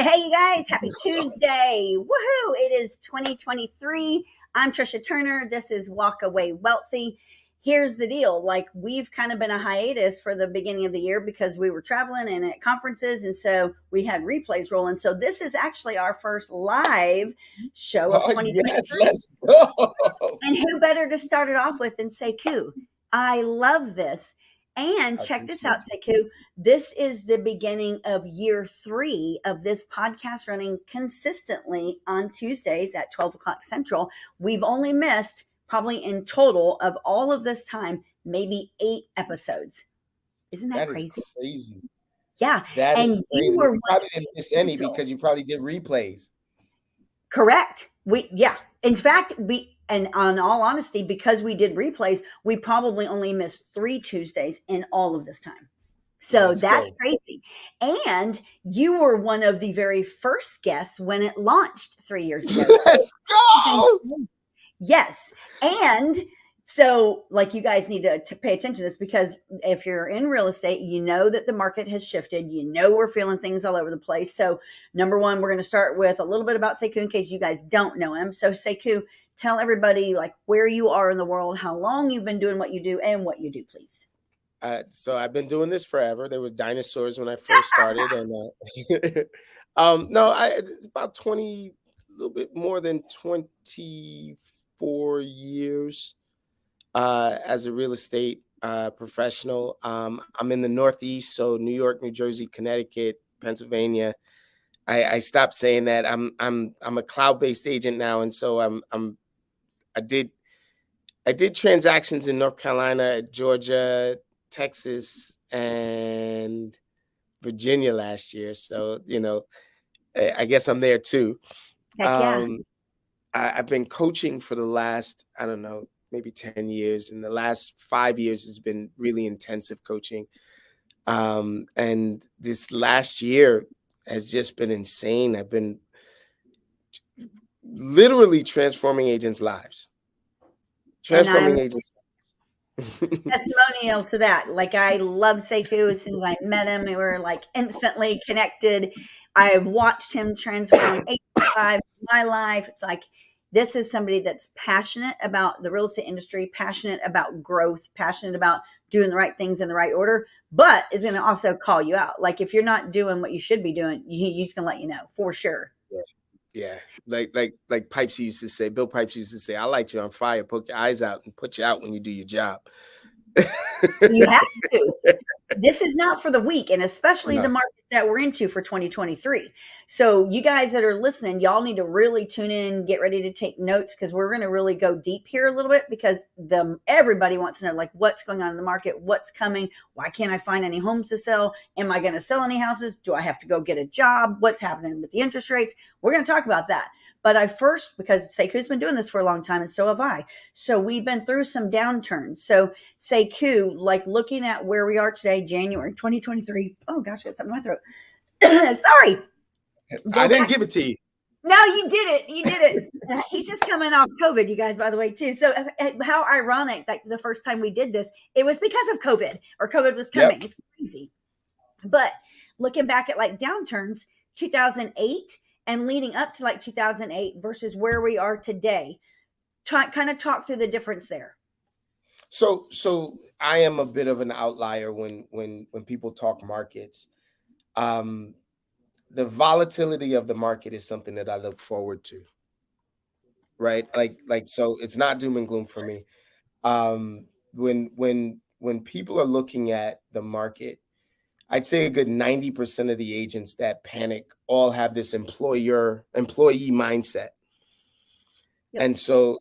Hey, you guys, happy Tuesday. Woohoo! It is 2023. I'm Trisha Turner. This is Walk Away Wealthy. Here's the deal. Like, we've kind of been a hiatus for the beginning of the year because we were traveling and at conferences. And so we had replays rolling. So this is actually our first live show of 2023. Yes, let's go. And who better to start it off with than Sekou? I love this. And check this out, Sekou. This is the beginning of year 3 of this podcast running consistently on Tuesdays at 12 o'clock Central. We've only missed probably in total of all of this time, maybe 8 episodes. Isn't that crazy? Is crazy. Yeah. That is crazy. You probably didn't miss any because you probably did replays. Correct. In fact, and on all honesty, because we did replays, we probably only missed 3 Tuesdays in all of this time. So that's crazy. And you were one of the very first guests when it launched 3 years ago. Let's go. Yes. And so, like, you guys need to pay attention to this, because if you're in real estate, you know that the market has shifted. You know we're feeling things all over the place. So, number one, we're going to start with a little bit about Sekou in case you guys don't know him. So, Sekou, tell everybody like where you are in the world, how long you've been doing what you do, and what you do, please. So I've been doing this forever. There was dinosaurs when I first started, and it's about 20, a little bit more than 24 years as a real estate professional. I'm in the Northeast, so New York, New Jersey, Connecticut, Pennsylvania. I stopped saying that. I'm a cloud-based agent now, and so I did transactions in North Carolina, Georgia, Texas, and Virginia last year. So, I guess I'm there too. Heck yeah. I've been coaching for the last, I don't know, maybe 10 years. And the last 5 years has been really intensive coaching. And this last year has just been insane. I've been literally transforming agents' lives. Testimonial to that. Like, I love Sekou. As soon as I met him, we were like instantly connected. I've watched him transform my life. It's like, this is somebody that's passionate about the real estate industry, passionate about growth, passionate about doing the right things in the right order, but is going to also call you out. Like, if you're not doing what you should be doing, he's going to let you know for sure. Yeah. Like Pipes used to say, Bill Pipes used to say, I light you on fire, poke your eyes out, and put you out when you do your job. You have to. This is not for the weak, and especially the market that we're into for 2023. So you guys that are listening, y'all need to really tune in, get ready to take notes, because we're going to really go deep here a little bit, because everybody wants to know, like, what's going on in the market, what's coming, why can't I find any homes to sell, am I going to sell any houses, do I have to go get a job, what's happening with the interest rates. We're going to talk about that. But because Sekou's been doing this for a long time, and so have I. So we've been through some downturns. So Sekou, like, looking at where we are today, January 2023. Oh gosh, I got something in my throat. Sorry. I didn't give it to you. No, you did it. You did it. He's just coming off COVID, you guys, by the way, too. So how ironic that the first time we did this, it was because of COVID, or COVID was coming. Yep. It's crazy. But looking back at like downturns, 2008, and leading up to like 2008 versus where we are today, kind of talk through the difference there. So I am a bit of an outlier when people talk markets. The volatility of the market is something that I look forward to, right? Like so it's not doom and gloom for me. When people are looking at the market, I'd say a good 90% of the agents that panic all have this employee mindset. Yep. And so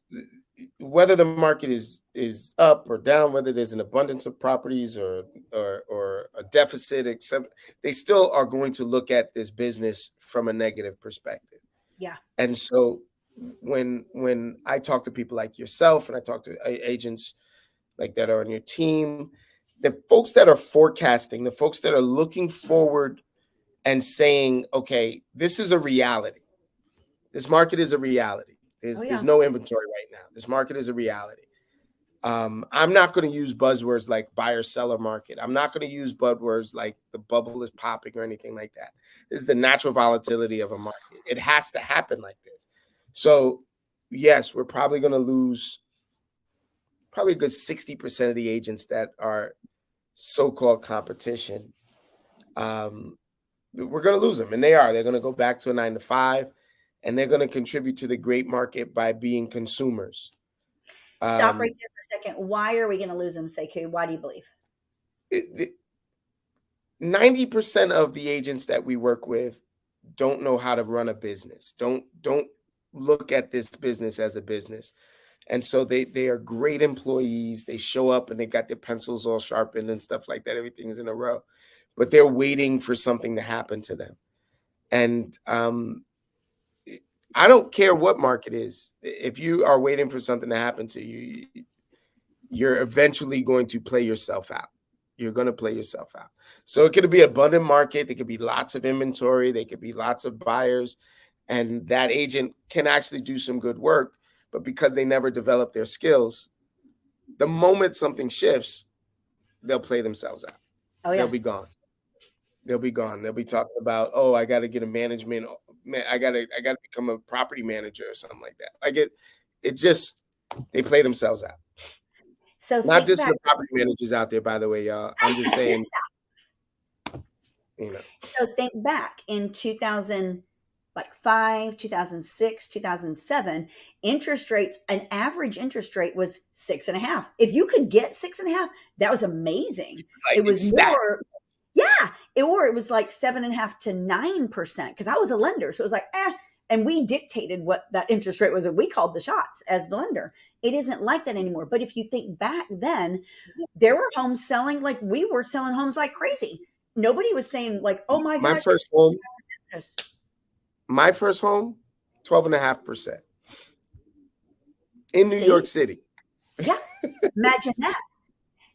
whether the market is up or down, whether there's an abundance of properties or a deficit, except they still are going to look at this business from a negative perspective. Yeah. And so when I talk to people like yourself, and I talk to agents like that are on your team, the folks that are forecasting, the folks that are looking forward and saying, okay, this is a reality. This market is a reality. There's no inventory right now. This market is a reality. I'm not going to use buzzwords like buyer seller market. I'm not going to use buzzwords like the bubble is popping or anything like that. This is the natural volatility of a market. It has to happen like this. So, yes, we're probably going to lose probably a good 60% of the agents that are so-called competition. We're going to lose them, and they are. They're going to go back to a 9 to 5, and they're going to contribute to the great market by being consumers. Stop right there for a second. Why are we going to lose them, Sekou? Why do you believe? 90% of the agents that we work with don't know how to run a business. Don't look at this business as a business. And so they are great employees. They show up and they got their pencils all sharpened and stuff like that. Everything's in a row. But they're waiting for something to happen to them. And I don't care what market is. If you are waiting for something to happen to you, you're eventually going to play yourself out. You're going to play yourself out. So it could be an abundant market. There could be lots of inventory. There could be lots of buyers. And that agent can actually do some good work. But because they never develop their skills, the moment something shifts, they'll play themselves out. Oh, yeah. They'll be gone. They'll be gone. They'll be talking about, oh, I got to get a management. I got to become a property manager or something like that. Like it just, they play themselves out. So not just the property managers out there, by the way, y'all. I'm just saying, you know. So think back in 2005, 2006, 2007, interest rates, an average interest rate was 6.5. If you could get 6.5, that was amazing. Like it was more, or it was like 7.5 to 9%, because I was a lender. So it was like, and we dictated what that interest rate was, and we called the shots as the lender. It isn't like that anymore. But if you think back then, there were homes selling, like we were selling homes like crazy. Nobody was saying like, oh my gosh. My first home, 12.5% in New York City. Yeah. Imagine that.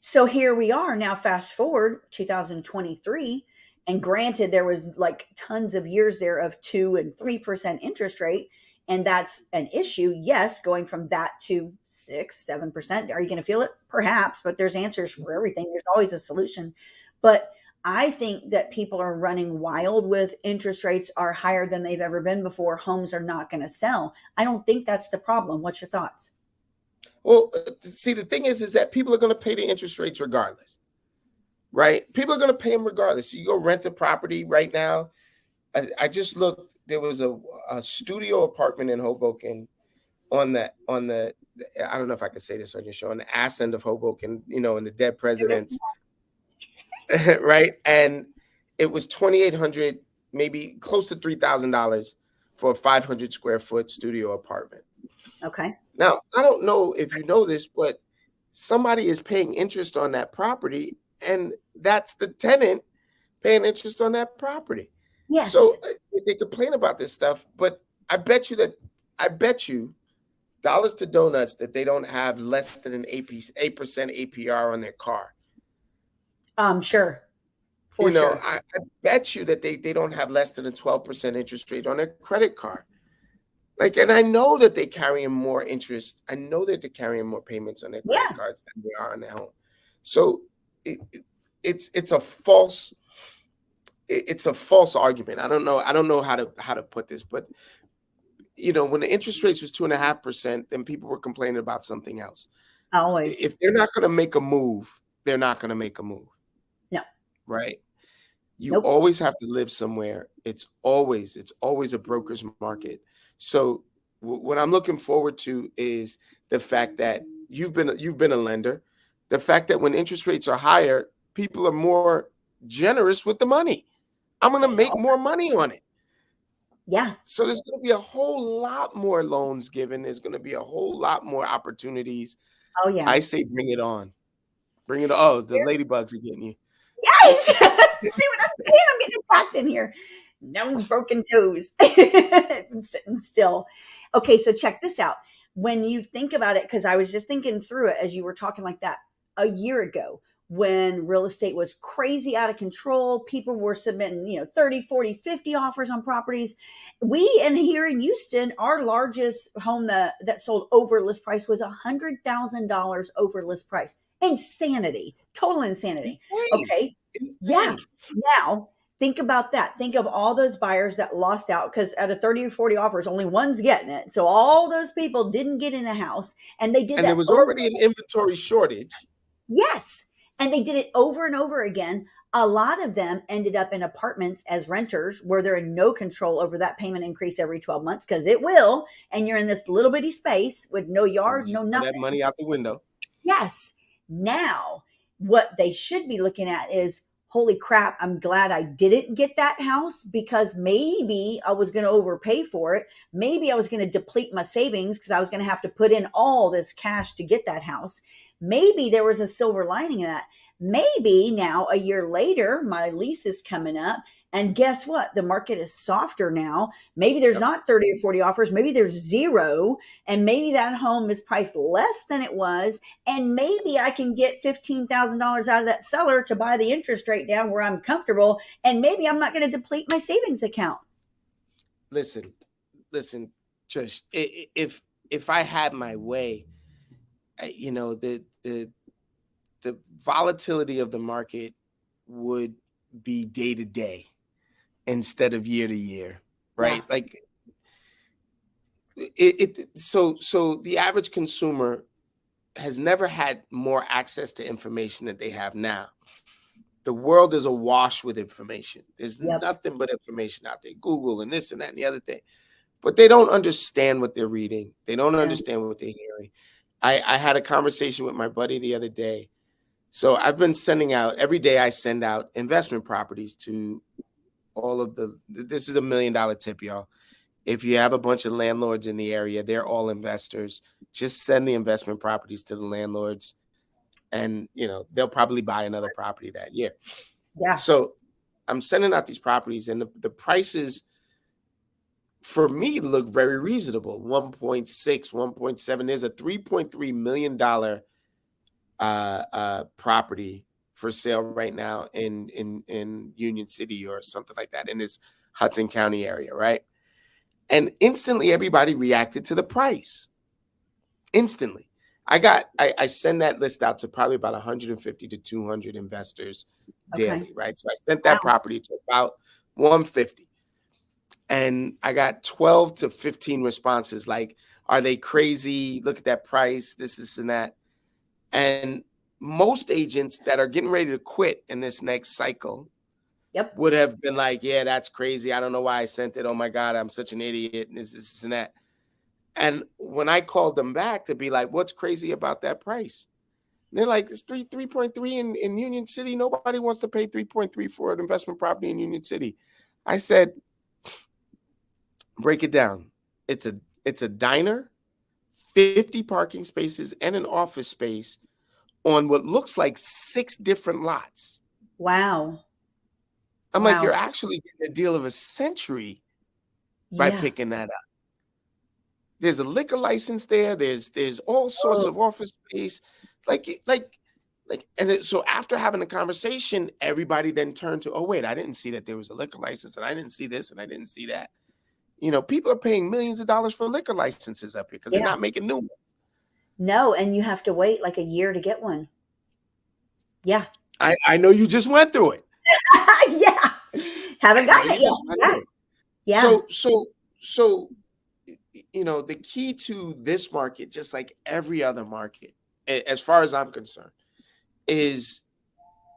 So here we are now, fast forward 2023. And granted, there was like tons of years there of 2 and 3% interest rate. And that's an issue. Yes, going from that to 6-7%. Are you going to feel it? Perhaps, but there's answers for everything. There's always a solution. But I think that people are running wild with interest rates are higher than they've ever been before. Homes are not going to sell. I don't think that's the problem. What's your thoughts? Well, see, the thing is that people are going to pay the interest rates regardless, right? People are going to pay them regardless. You go rent a property right now. I just looked. There was a studio apartment in Hoboken on the I don't know if I could say this on your show, on the ass end of Hoboken, in the Dead Presidents, right? And it was $2,800, maybe close to $3,000 for a 500 square foot studio apartment. Okay. Now, I don't know if you know this, but somebody is paying interest on that property, and that's the tenant paying interest on that property. Yes. So they complain about this stuff, but I bet you dollars to donuts that they don't have less than an 8% APR on their car. Sure. Sure. I bet you that they don't have less than a 12% interest rate on their credit card. Like, and I know that they're carrying more interest. I know that they're carrying more payments on their credit cards than they are on their home. So it's a false argument. I don't know how to put this, but when the interest rates was 2.5%, then people were complaining about something else. Always. If they're not going to make a move, they're not going to make a move. No. Right. You always have to live somewhere. It's always a broker's market. So what I'm looking forward to is the fact that you've been a lender. The fact that when interest rates are higher, people are more generous with the money. I'm going to make more money on it. Yeah. So there's going to be a whole lot more loans given. There's going to be a whole lot more opportunities. Oh, yeah. I say bring it on. Bring it on. Oh, the ladybugs are getting you. Yes. See what I'm saying? I'm getting attacked in here. No broken toes. I'm sitting still. Okay, so check this out. When you think about it, because I was just thinking through it as you were talking like that, a year ago, when real estate was crazy out of control. People were submitting, 30, 40, 50 offers on properties. And here in Houston, our largest home that sold over list price was $100,000 over list price. Insanity, total insanity. Insane. Okay. Yeah. Insane. Now, think about that. Think of all those buyers that lost out because out of 30 or 40 offers, only one's getting it. So all those people didn't get in a house, and they did And there that was over. already an inventory shortage. Yes. And they did it over and over again. A lot of them ended up in apartments as renters where they're in no control over that payment increase every 12 months because it will. And you're in this little bitty space with no And yard, no just throw that nothing. money out the window. Yes. Now, what they should be looking at is, holy crap, I'm glad I didn't get that house because maybe I was going to overpay for it. Maybe I was going to deplete my savings because I was going to have to put in all this cash to get that house. Maybe there was a silver lining in that. Maybe now, a year later, my lease is coming up. And guess what? The market is softer now. Maybe there's Yep. not 30 or 40 offers. Maybe there's zero. And maybe that home is priced less than it was. And maybe I can get $15,000 out of that seller to buy the interest rate down where I'm comfortable. And maybe I'm not going to deplete my savings account. Listen, Trish. If I had my way, the volatility of the market would be day to day instead of year to year, right? Yeah. Like so the average consumer has never had more access to information that they have now. The world is awash with information. There's Yep. nothing but information out there, Google and this and that and the other thing. But they don't understand what they're reading. They don't Yeah. understand what they're hearing. I had a conversation with my buddy the other day. So I've been sending out every day. I send out investment properties to all of this is $1 million tip, y'all. If you have a bunch of landlords in the area, they're all investors. Just send the investment properties to the landlords, and they'll probably buy another property that year. Yeah. So I'm sending out these properties, and the prices for me look very reasonable. 1.6, 1.7. There's a $3.3 million property for sale right now in Union City or something like that, in this Hudson County area, right? And instantly everybody reacted to the price. Instantly. I send that list out to probably about 150 to 200 investors daily, Okay. right? So I sent Wow. that property to about 150. And I got 12 to 15 responses like, are they crazy? Look at that price, this and that. And most agents that are getting ready to quit in this next cycle Yep. would have been like, yeah, that's crazy. I don't know why I sent it. Oh my God, I'm such an idiot. And this and that. And when I called them back to be like, what's crazy about that price? And they're like, it's 3.3 in Union City. Nobody wants to pay 3.3 for an investment property in Union City. I said, break it down. It's a diner, 50 parking spaces, and an office space on what looks like 6 different lots. Wow. I'm like, you're Wow. actually getting a deal of a century by Yeah. picking that up. There's a liquor license there. There's all sorts Oh, of office space. And then, so after having a conversation, everybody then turned to, oh, wait, I didn't see that there was a liquor license, and I didn't see this, and I didn't see that. People are paying millions of dollars for liquor licenses up here because they're yeah. not making new ones. No, and you have to wait like a year to get one. Yeah. I know you just went through it. Yeah. Haven't I know gotten you it just went yet. through it. Yeah. So the key to this market, just like every other market, as far as I'm concerned, is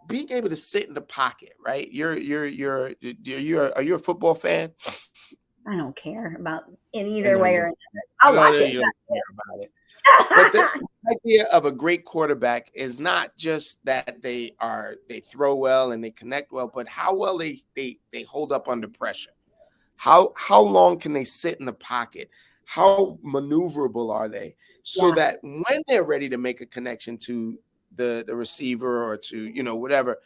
being able to sit in the pocket, right? Are you a football fan? I don't care about in I either know way you or don't. another. I I'll know watch that it. you don't care about it. But the idea of a great quarterback is not just that they throw well and they connect well, but how well they hold up under pressure. How long can they sit in the pocket? How maneuverable are they? So Yeah. that when they're ready to make a connection to the receiver or to whatever,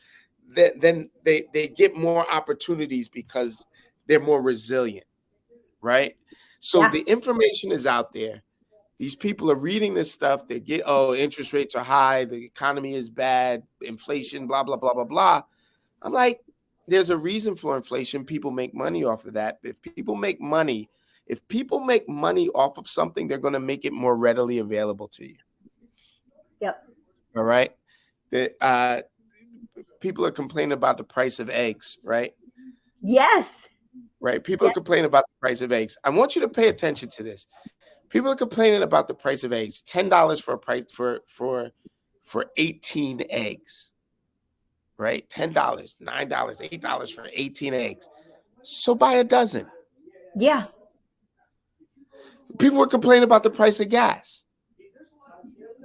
then they get more opportunities because they're more resilient, right? So Yeah. the information is out there. These people are reading this stuff. They get, oh, interest rates are high, the economy is bad, inflation, blah, blah, blah, blah, blah. I'm like, there's a reason for inflation. People make money off of that. If people make money off of something, they're going to make it more readily available to you. Yep. All right. People are complaining about the price of eggs, right? Yes. Right. People are complaining about the price of eggs. I want you to pay attention to this. People are complaining about the price of eggs. $10 for a price for 18 eggs. Right? $10, $9, $8 for 18 eggs. So buy a dozen. Yeah. People were complaining about the price of gas.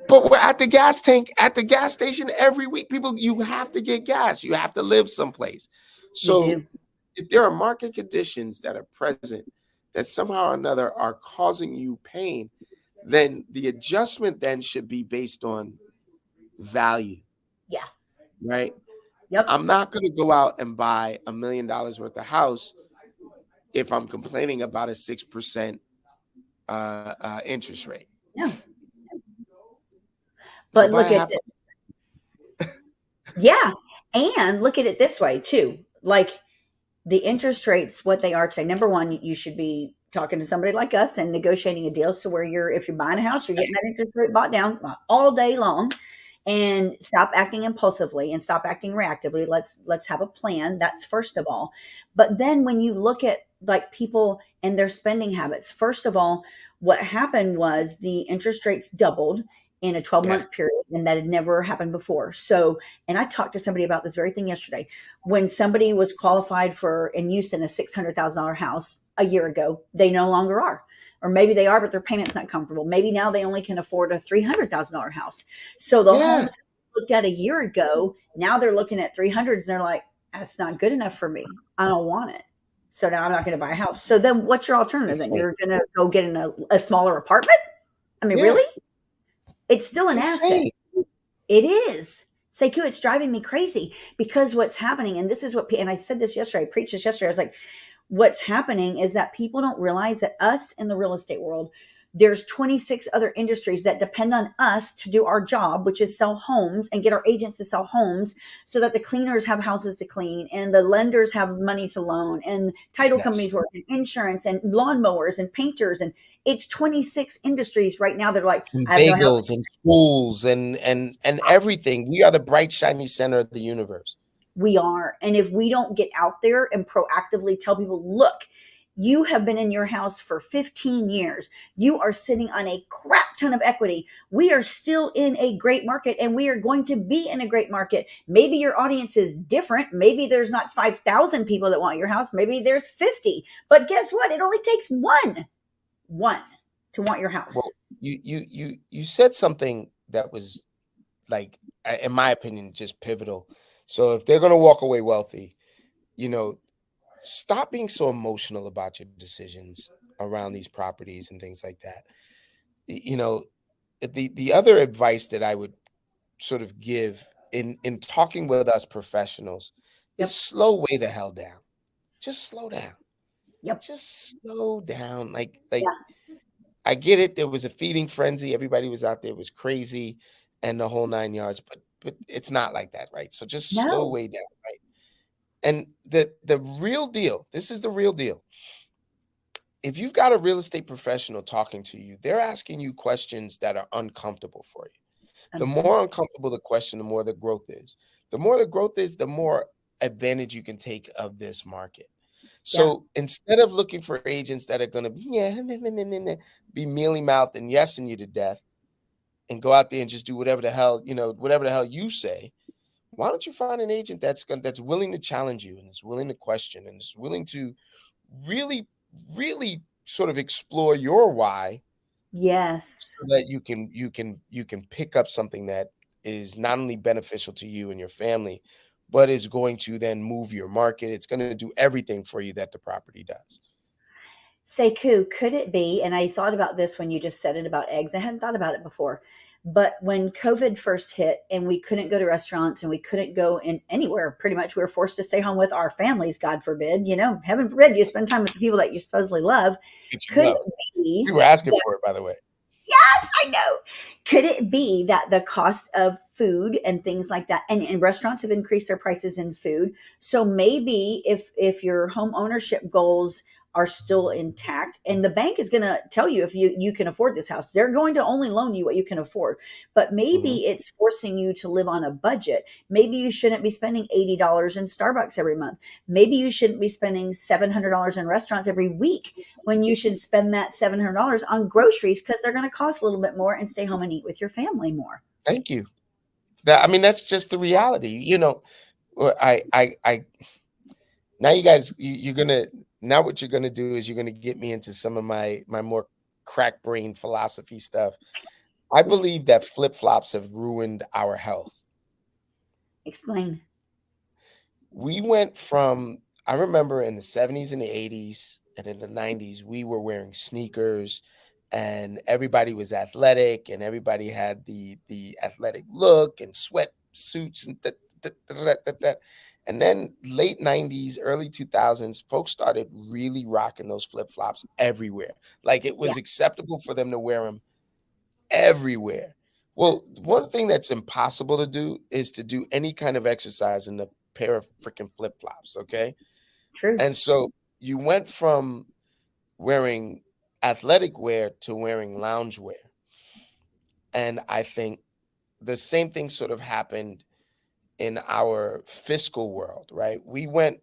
But we're at the gas tank, at the gas station every week. People, you have to get gas. You have to live someplace. So if there are market conditions that are present that somehow or another are causing you pain, then the adjustment then should be based on value. Yeah. Right? Yep. I'm not going to go out and buy $1 million worth of house if I'm complaining about a 6% interest rate. Yeah. But look at it. Yeah. And look at it this way too. Like the interest rates, what they are today. Number one, you should be talking to somebody like us and negotiating a deal. So where if you're buying a house, you're getting that interest rate bought down all day long. And stop acting impulsively and stop acting reactively. Let's have a plan. That's first of all. But then when you look at like people and their spending habits, first of all, what happened was the interest rates doubled in a 12-month period, and that had never happened before. So, and I talked to somebody about this very thing yesterday. When somebody was qualified for and used in a $600,000 house a year ago, they no longer are. Or maybe they are, but their payment's not comfortable. Maybe now they only can afford a $300,000 house. So the homes looked at a year ago, now they're looking at 300s and they're like, that's not good enough for me. I don't want it. So now I'm not going to buy a house. So then what's your alternative? Then you're going to go get in a smaller apartment? I mean, really? It's still an asset. It is. Sekou, it's driving me crazy because what's happening, and this is what, and I said this yesterday, I preached this yesterday. I was like, what's happening is that people don't realize that us in the real estate world, there's 26 other industries that depend on us to do our job, which is sell homes and get our agents to sell homes so that the cleaners have houses to clean and the lenders have money to loan and title companies work and insurance and lawnmowers and painters. And it's 26 industries right now that are like, I have bagels and schools and everything. We are the bright, shiny center of the universe. We are. And if we don't get out there and proactively tell people, look, you have been in your house for 15 years. You are sitting on a crap ton of equity. We are still in a great market and we are going to be in a great market. Maybe your audience is different. Maybe there's not 5,000 people that want your house. Maybe there's 50. But guess what? It only takes one to want your house. Well, you said something that was, like, in my opinion, just pivotal. So if they're going to walk away wealthy, stop being so emotional about your decisions around these properties and things like that. The other advice that I would sort of give in talking with us professionals is slow way the hell down. Just slow down. Just slow down. I get it. There was a feeding frenzy. Everybody was out there. It was crazy and the whole 9 yards, but it's not like that, right? So just slow way down, right? And the real deal, this is the real deal. If you've got a real estate professional talking to you, they're asking you questions that are uncomfortable for you. The more uncomfortable the question, the more the growth is. The more the growth is, the more advantage you can take of this market. So instead of looking for agents that are going to be mealy-mouthed and yesing you to death and go out there and just do whatever the hell you say, why don't you find an agent that's willing to challenge you and is willing to question and is willing to really, really sort of explore your why? Yes. So that you can pick up something that is not only beneficial to you and your family, but is going to then move your market. It's going to do everything for you that the property does. Sekou, could it be, and I thought about this when you just said it about eggs. I hadn't thought about it before. But when COVID first hit and we couldn't go to restaurants and we couldn't go in anywhere, pretty much we were forced to stay home with our families, God forbid, heaven forbid you spend time with the people that you supposedly love. Could it be? We were asking for it, by the way. Yes, I know. Could it be that the cost of food and things like that, and restaurants have increased their prices in food? So maybe if your home ownership goals are still intact, and the bank is going to tell you if you can afford this house, they're going to only loan you what you can afford. But Mhm. maybe it's forcing you to live on a budget. Maybe you shouldn't be spending $80 in Starbucks every month. Maybe you shouldn't be spending $700 in restaurants every week, when you should spend that $700 on groceries because they're going to cost a little bit more, and stay home and eat with your family more. Thank you. That, I mean, that's just the reality. I now you guys, you're gonna, now what you're gonna do is you're gonna get me into some of my more crack brain philosophy stuff. I believe that flip flops have ruined our health. Explain. We went from, I remember in the 70s and the 80s and in the 90s, we were wearing sneakers and everybody was athletic and everybody had the athletic look and sweatsuits and that. And then late 90s, early 2000s, folks started really rocking those flip-flops everywhere. Like it Yeah, was acceptable for them to wear them everywhere. Well, one thing that's impossible to do is to do any kind of exercise in a pair of freaking flip-flops, okay? true. And so you went from wearing athletic wear to wearing lounge wear. And I think the same thing sort of happened in our fiscal world, right? We went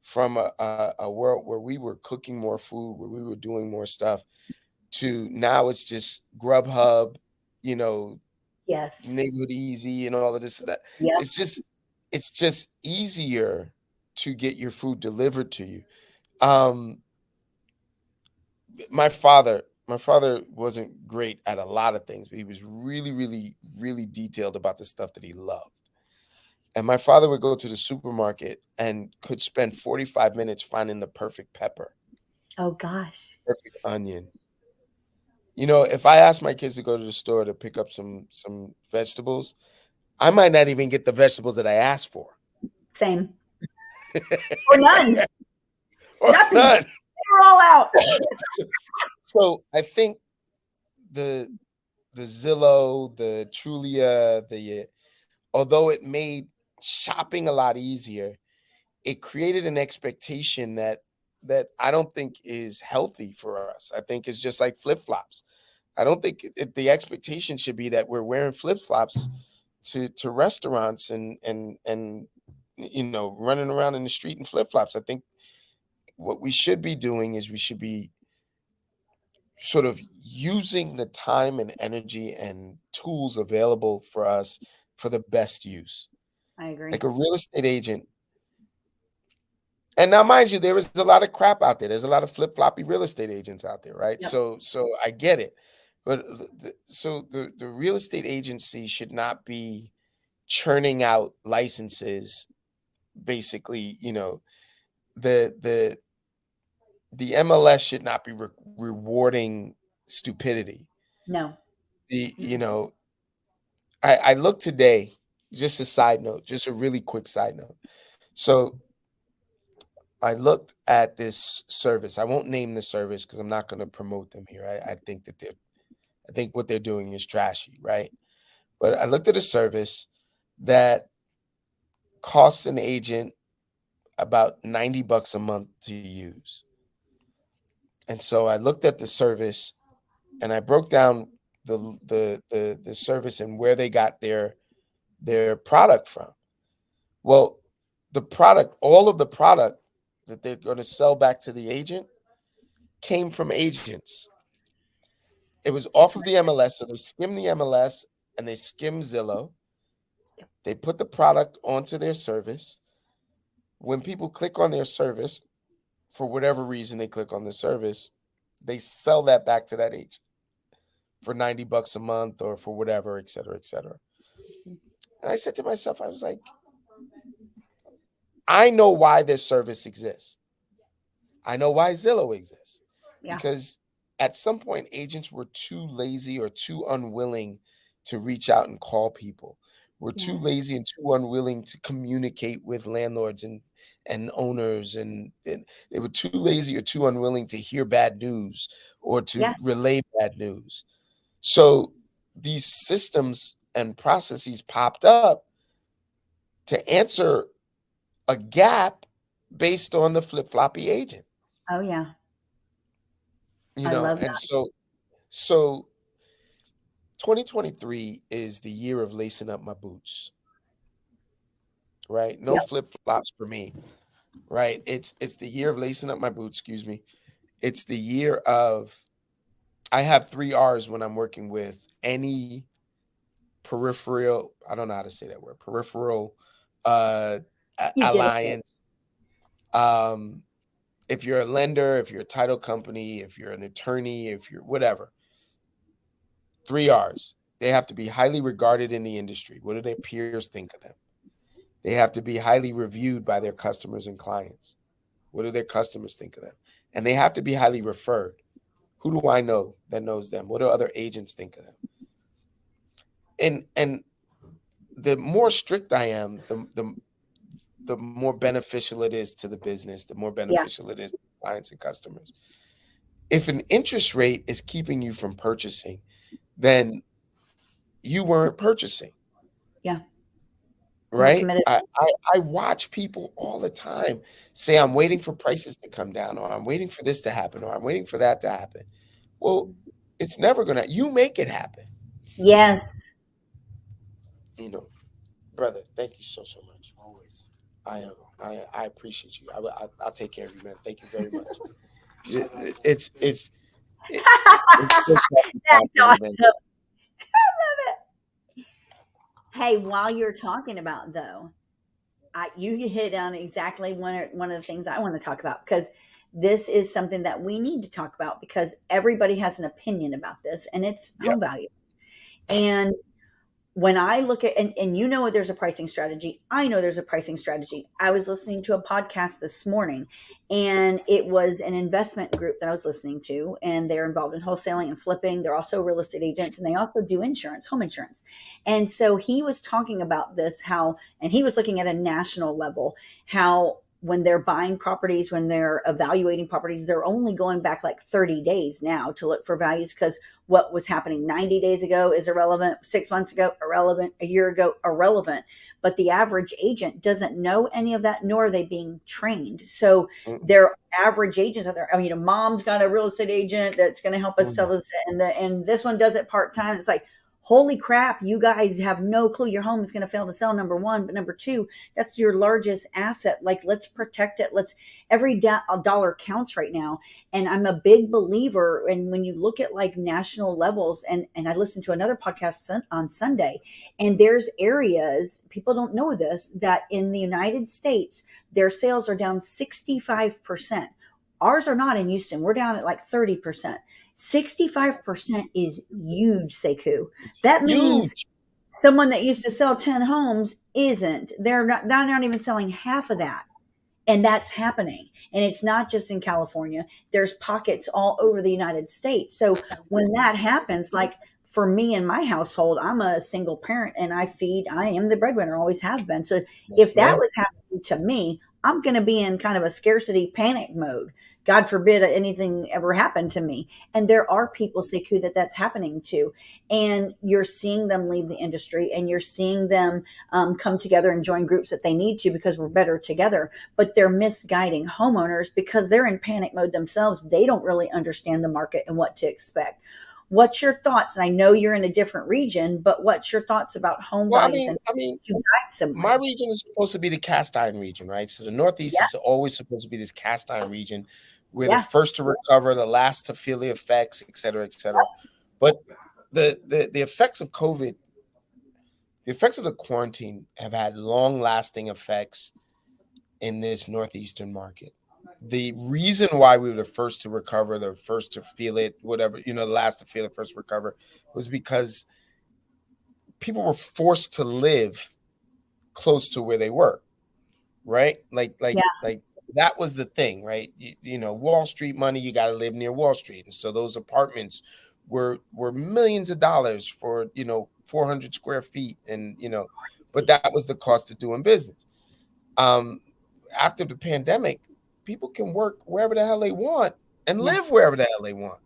from a world where we were cooking more food, where we were doing more stuff, to now it's just Grubhub, you know, Yes. Neighborhood Easy and all of this and that. Yep. It's just it's just easier to get your food delivered to you. Um, my father wasn't great at a lot of things, but he was really, really, really detailed about the stuff that he loved. And my father would go to the supermarket and could spend 45 minutes finding the perfect pepper, Oh gosh. perfect onion. If I ask my kids to go to the store to pick up some vegetables, I might not even get the vegetables that I asked for. Same. Or none. Or Nothing. none. They're all out. So I think the the Zillow, the Trulia, although it made shopping a lot easier, it created an expectation that I don't think is healthy for us. I think it's just like flip-flops. I don't think the expectation should be that we're wearing flip-flops to restaurants and running around in the street in flip-flops. I think what we should be doing is we should be sort of using the time and energy and tools available for us for the best use. I agree. Like a real estate agent. And now, mind you, there is a lot of crap out there. There's a lot of flip-floppy real estate agents out there, right? Yep. So I get it. But the real estate agency should not be churning out licenses, basically, the the the MLS should not be rewarding stupidity. No. The you Mm-mm. know, I looked today, just a side note, just a really quick side note. So I looked at this service. I won't name the service because I'm not going to promote them here. I think what they're doing is trashy, right? But I looked at a service that costs an agent about $90 a month to use. And so I looked at the service and I broke down the service and where they got their product from. Well, all of the product that they're going to sell back to the agent came from agents. It was off of the MLS, so they skim the MLS and they skim Zillow. Yep. They put the product onto their service. When people click on their service, for whatever reason they click on the service, they sell that back to that agent for $90 a month or for whatever, et cetera, et cetera. And I said to myself, I was like, I know why this service exists. I know why Zillow exists Yeah. because at some point agents were too lazy or too unwilling to reach out and call people. We're too Yes. lazy and too unwilling to communicate with landlords and owners and they were too lazy or too unwilling to hear bad news or to Yeah. relay bad news. So these systems and processes popped up to answer a gap based on the flip-floppy agent, Oh yeah. you I know? love And that. so 2023 is the year of lacing up my boots, right? No Yep. flip-flops for me, right? It's the year of lacing up my boots, excuse me. It's the year of I have 3 R's when I'm working with any peripheral, I don't know how to say that word, peripheral You did it. alliance. Um, if you're a lender, if you're a title company, if you're an attorney, if you're whatever, 3 R's. They have to be highly regarded in the industry. What do their peers think of them? They have to be highly reviewed by their customers and clients. What do their customers think of them? And they have to be highly referred. Who do I know that knows them? What do other agents think of them? And the more strict I am, the more beneficial it is to the business, the more Yeah. beneficial it is to clients and customers. If an interest rate is keeping you from purchasing, then you weren't purchasing, Yeah. You weren't right? committed. I watch people all the time say, I'm waiting for prices to come down, or I'm waiting for this to happen, or I'm waiting for that to happen. Well, it's never gonna, you make it happen. Yes. You know, brother, thank you so much. Always. I appreciate you. I'll take care of you, man. Thank you very much. It's it, it's just talking about That's there, man. awesome. Hey, while you're talking about though, you hit on exactly one of the things I want to talk about, because this is something that we need to talk about because everybody has an opinion about this, and it's Yep. home value. And when I look at, and you know, there's a pricing strategy. I know there's a pricing strategy. I was listening to a podcast this morning, and it was an investment group that I was listening to, and they're involved in wholesaling and flipping. They're also real estate agents, and they also do insurance, home insurance. And so he was talking about this, how, and he was looking at a national level, how when they're buying properties, when they're evaluating properties, they're only going back like 30 days now to look for values, because what was happening 90 days ago is irrelevant, 6 months ago irrelevant, a year ago irrelevant. But the average agent doesn't know any of that, nor are they being trained. So Mm, their average agents out there, I mean, a mom's got a real estate agent that's going to help us sell mm, this, and this one does it part-time. It's like, holy crap, you guys have no clue your home is going to fail to sell, number one. But number two, that's your largest asset. Like, let's protect it. Let's, every dollar counts right now. And I'm a big believer. And when you look at like national levels, and I listened to another podcast on Sunday, and there's areas, people don't know this, that in the United States, their sales are down 65%. Ours are not in Houston. We're down at like 30%. 65% is huge, Sekou. it's That means huge. someone that used to sell 10 homes isn't. They're not even selling half of that. And that's happening. And it's not just in California. There's pockets all over the United States. So when that happens, like for me in my household, I'm a single parent and I am the breadwinner, always have been. So Yes, if that ma'am. was happening to me, I'm going to be in kind of a scarcity panic mode. God forbid anything ever happened to me. And there are people, Sekou, that's happening to. And you're seeing them leave the industry, and you're seeing them come together and join groups that they need to, because we're better together. But they're misguiding homeowners because they're in panic mode themselves. They don't really understand the market and what to expect. What's your thoughts? And I know you're in a different region, but what's your thoughts about home Well, values and to guide my someone? region is supposed to be the cast iron region, right? So the Northeast Yeah, is always supposed to be this cast iron region. We're the yes, first to recover, the last to feel the effects, et cetera, et cetera. But the effects of COVID, the effects of the quarantine have had long lasting effects in this Northeastern market. The reason why we were the first to recover, the first to feel it, whatever, you know, the last to feel it, first to recover, was because people were forced to live close to where they were, right? yeah, Like that was the thing, right? You know, Wall Street money, you got to live near Wall Street, and so those apartments were millions of dollars for 400 square feet, and but that was the cost of doing business. Um, After the pandemic, people can work wherever the hell they want and yeah, live wherever the hell they want,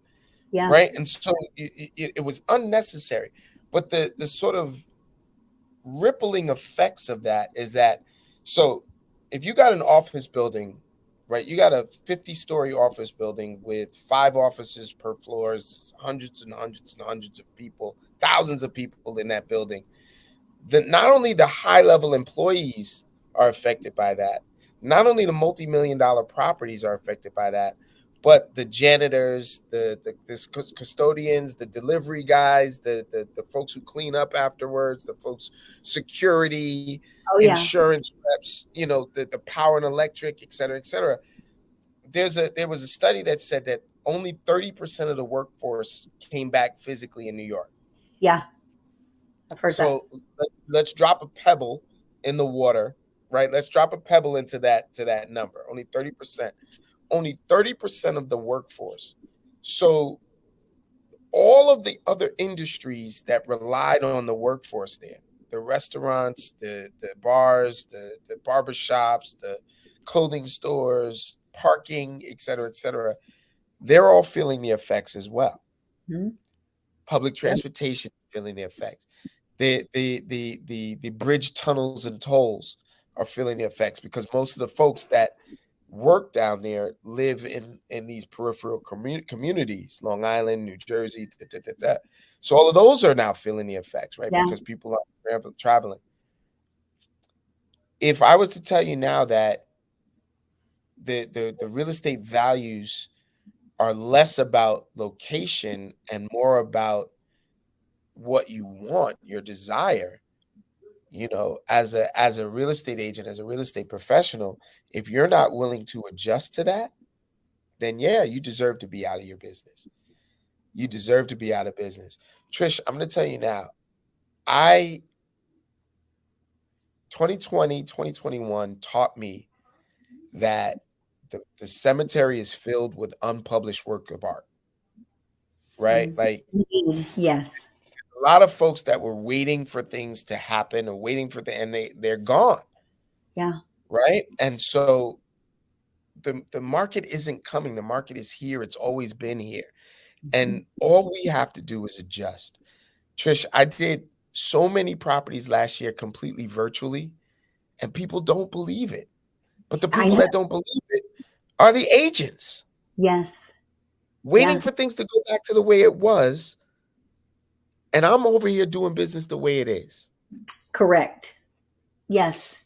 Yeah. right? And so it was unnecessary. But the sort of rippling effects of that is that, so if you got an office building, right, you got a 50-story office building with 5 offices per floor, hundreds and hundreds and hundreds of people, thousands of people in that building. Not only the high level employees are affected by that, not only the multi-million dollar properties are affected by that, but the janitors, the custodians, the delivery guys, the folks who clean up afterwards, the folks, security, Oh yeah. insurance reps, the power and electric, et cetera, et cetera. There was a study that said that only 30% of the workforce came back physically in New York. Yeah. I've heard that. So let's drop a pebble in the water, right? Let's drop a pebble into that number. Only 30%. Only 30% of the workforce. So all of the other industries that relied on the workforce there, the restaurants, the bars, the barbershops, the clothing stores, parking, et cetera, they're all feeling the effects as well. Mhm. Public Yep. transportation feeling the effects. The bridge tunnels and tolls are feeling the effects because most of the folks that work down there live in these peripheral communities, Long Island, New Jersey, so all of those are now feeling the effects, right? Yeah. Because people are traveling. If I was to tell you now that the real estate values are less about location and more about what you want, your desire, as a real estate agent, as a real estate professional, if you're not willing to adjust to that, then yeah, you deserve to be out of your business. You deserve to be out of business. Trish, I'm going to tell you now, I 2020, 2021 taught me that the cemetery is filled with unpublished work of art, right? Mm. Like Indeed. Yes. a lot of folks that were waiting for things to happen or waiting for and they're gone, Yeah. right? And so the market isn't coming. The market is here. It's always been here. Mhm. And all we have to do is adjust. Trish, I did so many properties last year completely virtually, and people don't believe it. But the I people know. that don't believe it are the agents Yes. waiting Yeah. for things to go back to the way it was. And I'm over here doing business the way it is. Correct. Yes.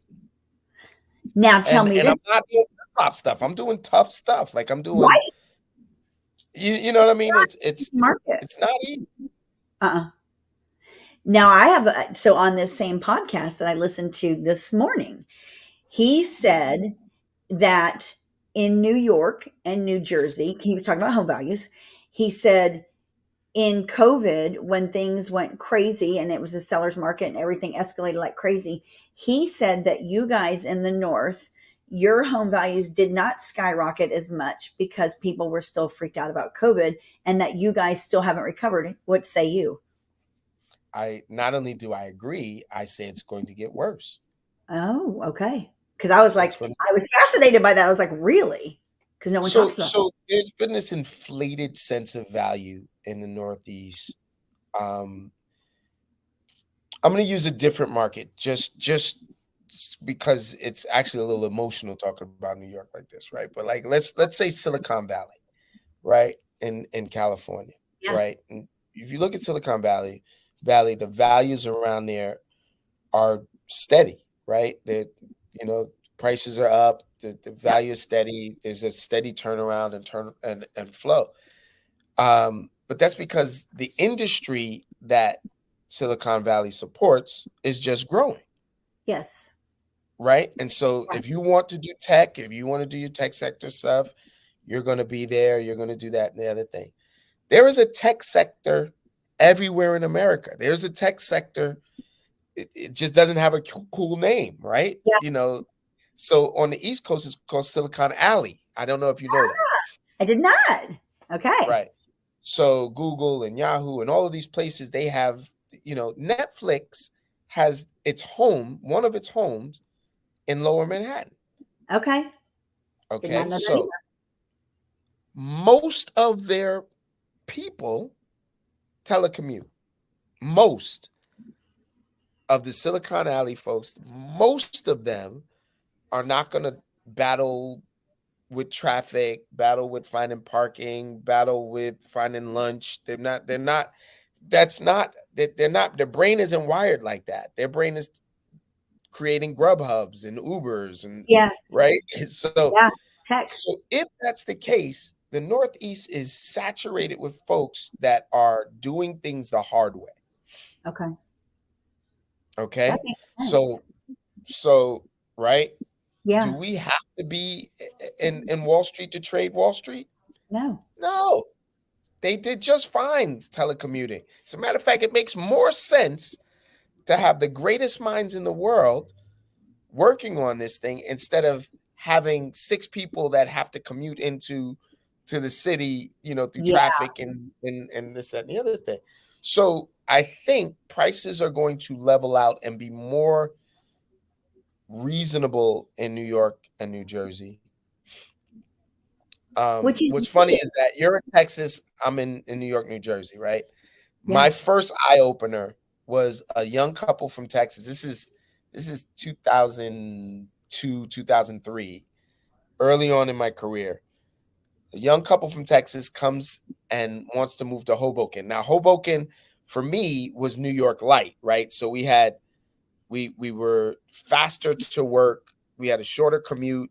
Now tell me And this. I'm not doing pop stuff. I'm doing tough stuff. Like I'm doing, Right. you know what I mean? Market. It's not easy. Uh-uh. Now I have so on this same podcast that I listened to this morning, he said that in New York and New Jersey, he was talking about home values. He said in COVID, when things went crazy and it was a seller's market and everything escalated like crazy, he said that you guys in the North, your home values did not skyrocket as much because people were still freaked out about COVID and that you guys still haven't recovered. What say you? I not only do I agree, I say it's going to get worse. Oh, okay. Because I was It's like, going to I was fascinated by that. I was like, really? Because no one so talks about that. so there's been this inflated sense of value in the Northeast. Um, I'm going to use a different market just because it's actually a little emotional talking about New York like this, right? But like let's say Silicon Valley, right? In California, Yeah. right? And if you look at Silicon Valley, the values around there are steady, right? That prices are up, the Yeah. value is steady. There's a steady turnaround and flow. But that's because the industry that Silicon Valley supports is just growing, Yes. right? And so Right. if you want to do tech, if you want to do your tech sector stuff, you're going to be there. You're going to do that and the other thing. There is a tech sector everywhere in America. There's a tech sector. It just doesn't have a cool name, right? Yeah. So on the East Coast, it's called Silicon Alley. I don't know if you know that. I did not. Okay. Right. So Google and Yahoo and all of these places, they have, Netflix has one of its homes in Lower Manhattan. Okay. Did not Okay. know that either. So most of their people telecommute. Most of the Silicon Alley folks, most of them are not going to battle with traffic, battle with finding parking, battle with finding lunch. They're not, that's not, they're not, their brain isn't wired like that. Their brain is creating Grub Hubs and Ubers and Yes. right. So, Yeah. Tech. so if that's the case, the Northeast is saturated with folks that are doing things the hard way. Okay. That Okay. makes sense. So, right. Do Yeah. we have to be in Wall Street to trade Wall Street? No. No. They did just fine telecommuting. As a matter of fact, it makes more sense to have the greatest minds in the world working on this thing instead of having 6 people that have to commute into the city, through Yeah. traffic and this, that, and the other thing. So I think prices are going to level out and be more reasonable in New York and New Jersey. Which is What's funny is that you're in Texas, I'm in New York, New Jersey, right? yeah. My first eye opener was a young couple from Texas. This is 2002, 2003, early on in my career. A young couple from Texas comes and wants to move to Hoboken. Now, Hoboken for me was New York light, right? So we were faster to work. We had a shorter commute,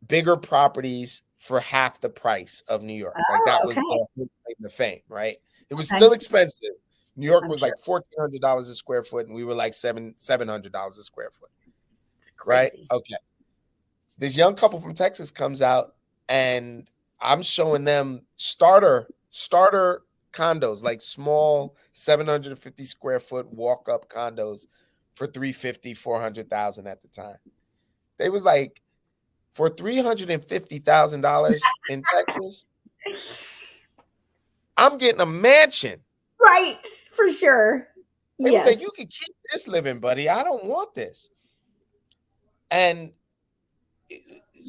bigger properties for half the price of New York. Like Oh, that was okay. the fame, right? It was Okay. still expensive. New York I'm was sure. like $1,400 a square foot, and we were like $700 a square foot, It's right? crazy. Okay. This young couple from Texas comes out, and I'm showing them starter condos, like small 750 square foot walk up condos for 350, 400,000 at the time. They was like, for $350,000 in Texas, I'm getting a mansion. Right. For sure. They was like, Yes. you can keep this living, buddy. I don't want this. And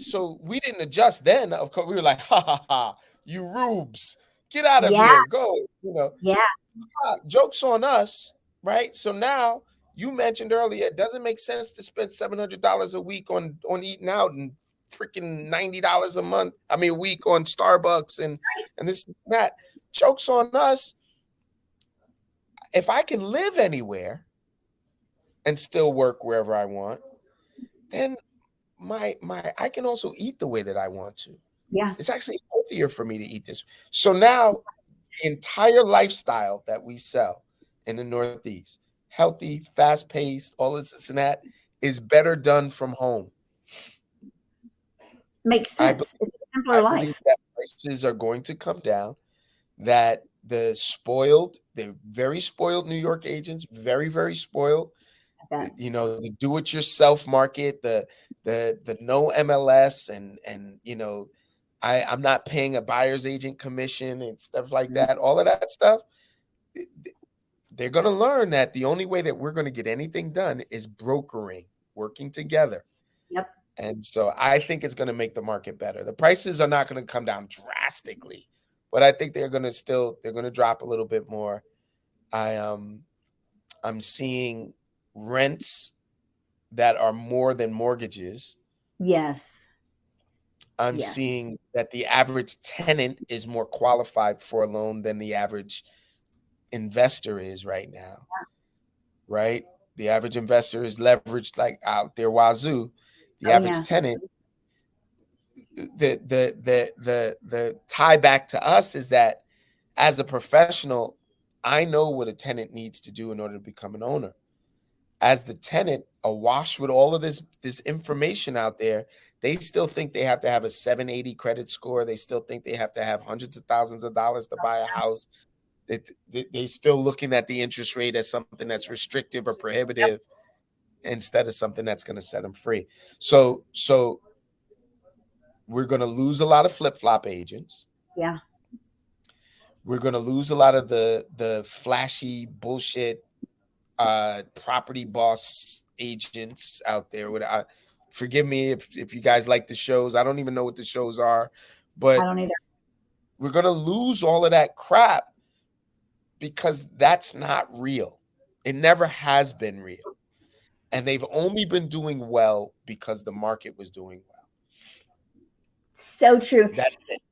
so we didn't adjust then. Of course, we were like, ha ha ha, you rubes, get out of Yeah. here, go. Yeah. Joke's on us, right? So now you mentioned earlier, it doesn't make sense to spend $700 a week on eating out and freaking $90 a month. I mean, a week on Starbucks and this and that. Joke's on us. If I can live anywhere and still work wherever I want, then my I can also eat the way that I want to. Yeah. It's actually healthier for me to eat this. So now the entire lifestyle that we sell in the Northeast, healthy, fast-paced, all this and that, is better done from home. Makes sense. It's a simpler I believe life. that prices are going to come down, that they're very spoiled New York agents, very, very spoiled. I bet. The do-it-yourself market, the no MLS and I'm not paying a buyer's agent commission and stuff like that. All of that stuff, they're going to learn that the only way that we're going to get anything done is brokering, working together. Yep. And so I think it's going to make the market better. The prices are not going to come down drastically, but I think they're going to drop a little bit more. I'm seeing rents that are more than mortgages. Yes. I'm Yes. seeing that the average tenant is more qualified for a loan than the average investor is right now. Right? The average investor is leveraged like out there wazoo. The average tenant, the tie back to us is that as a professional, I know what a tenant needs to do in order to become an owner. As the tenant, awash with all of this information out there, they still think they have to have a 780 credit score. They still think they have to have hundreds of thousands of dollars to buy a house. They still looking at the interest rate as something that's restrictive or prohibitive instead of something that's going to set them free. So we're going to lose a lot of flip-flop agents. Yeah. We're going to lose a lot of the flashy bullshit property boss agents out there. Forgive me if you guys like the shows. I don't even know what the shows are, but I don't either. We're going to lose all of that crap because that's not real. It never has been real. And they've only been doing well because the market was doing well. So true. That's it.